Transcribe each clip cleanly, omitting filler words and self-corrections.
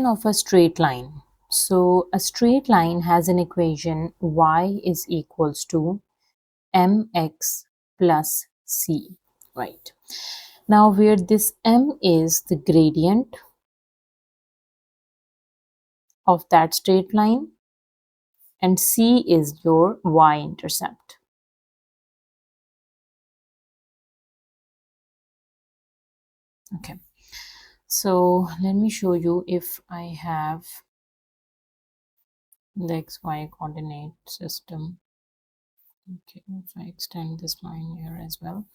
Of a straight line. So a straight line has an equation y is equals to mx plus c, right? Now where this m is the gradient of that straight line and c is your y-intercept. Okay, so let me show you if I have the xy coordinate system. Okay, if I extend this line here as well.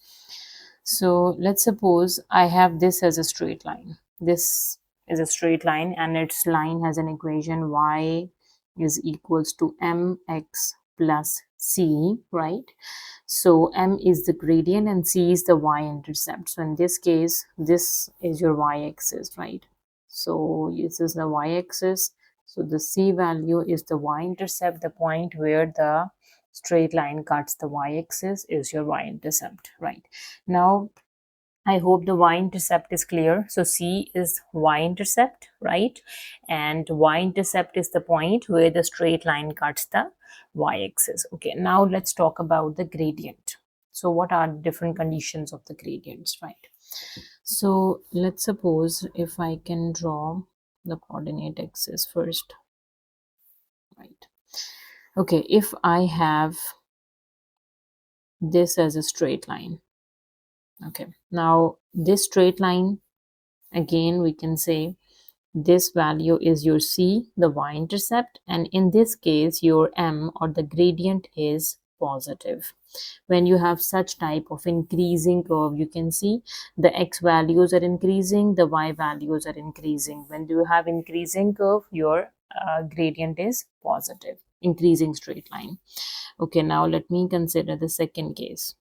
So let's suppose I have this as a straight line. This is a straight line and its line has an equation y is equals to mx plus c, right? So m is the gradient and c is the y-intercept. So in this case, this is your y-axis, right? So this is the y-axis. So the c value is the y-intercept, the point where the straight line cuts the y-axis is your y-intercept, right? Now I hope the y-intercept is clear. So c is y-intercept, right? And y-intercept is the point where the straight line cuts the y-axis. Okay, now let's talk about the gradient. So what are the different conditions of the gradients, right? So let's suppose if I can draw the coordinate axis first, right? Okay, if I have this as a straight line, okay, now this straight line, again we can say this value is your c, the y-intercept, and in this case your m or the gradient is positive. When you have such type of increasing curve, you can see the x values are increasing, the y values are increasing. When you have increasing curve, your gradient is positive, increasing straight line. Okay, now let me consider the second case.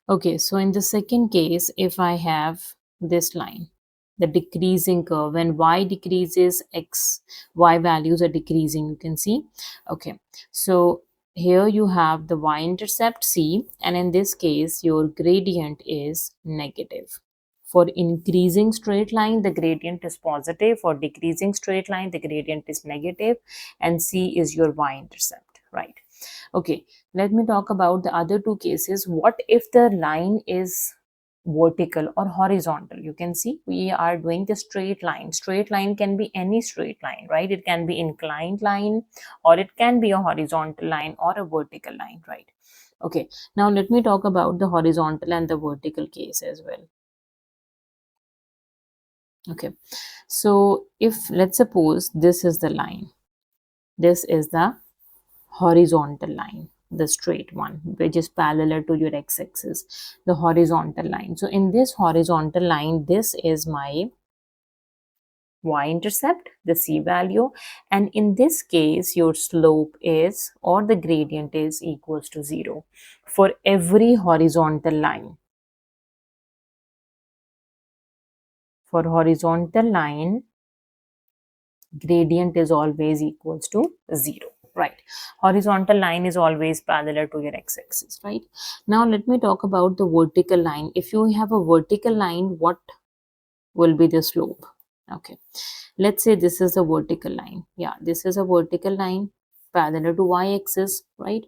Okay, so in the second case, if I have this line, the decreasing curve, when y decreases, y values are decreasing, you can see. Okay, so here you have the y-intercept c, and in this case, your gradient is negative. For increasing straight line, the gradient is positive. For decreasing straight line, the gradient is negative, and c is your y-intercept, right? Okay, let me talk about the other two cases. What if the line is vertical or horizontal? You can see we are doing the straight line. Straight line can be any straight line, right? It can be inclined line, or it can be a horizontal line or a vertical line, right? Okay, now let me talk about the horizontal and the vertical case as well. Okay, so if let's suppose this is the line, this is the horizontal line, the straight one which is parallel to your x-axis, the horizontal line. So in this horizontal line, this is my y-intercept, the c value, and in this case your slope is, or the gradient is, equals to 0 for every horizontal line. For horizontal line, gradient is always equals to 0, right? Horizontal line is always parallel to your x-axis, right? Now let me talk about the vertical line. If you have a vertical line, what will be the slope? Okay, let's say this is a vertical line. Yeah, this is a vertical line parallel to y-axis, right?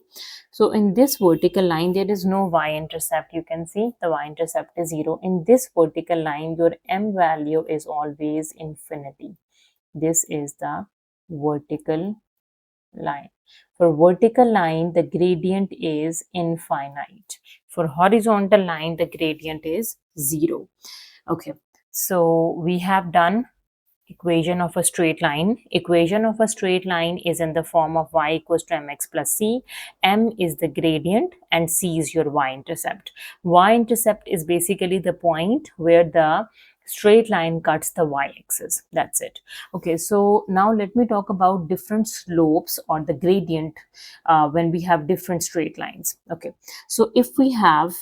So in this vertical line, there is no y-intercept. You can see the y-intercept is 0. In this vertical line, your m value is always infinity. This is the vertical line. For vertical line, the gradient is infinite. For horizontal line, the gradient is 0. Okay, so we have done equation of a straight line. Equation of a straight line is in the form of y equals to mx plus c. M is the gradient and c is your y-intercept. Y-intercept is basically the point where the straight line cuts the y-axis. That's it. Okay, so now let me talk about different slopes or the gradient when we have different straight lines. Okay, so if we have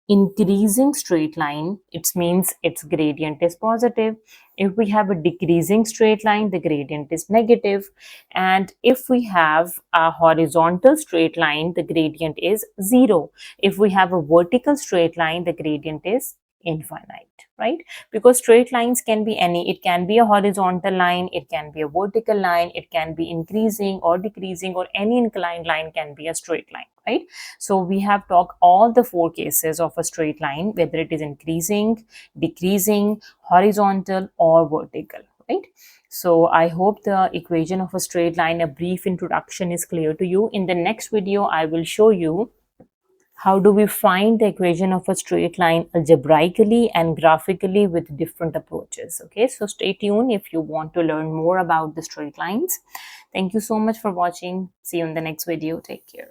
increasing straight line, it means its gradient is positive. If we have a decreasing straight line, the gradient is negative. And if we have a horizontal straight line, the gradient is 0. If we have a vertical straight line, the gradient is infinite, right? Because straight lines can be any, it can be a horizontal line, it can be a vertical line, it can be increasing or decreasing, or any inclined line can be a straight line, right? So we have talked all the four cases of a straight line, whether it is increasing, decreasing, horizontal or vertical, right? So I hope the equation of a straight line, a brief introduction, is clear to you. In the next video, I will show you how do we find the equation of a straight line algebraically and graphically with different approaches. Okay, so stay tuned if you want to learn more about the straight lines. Thank you so much for watching. See you in the next video. Take care.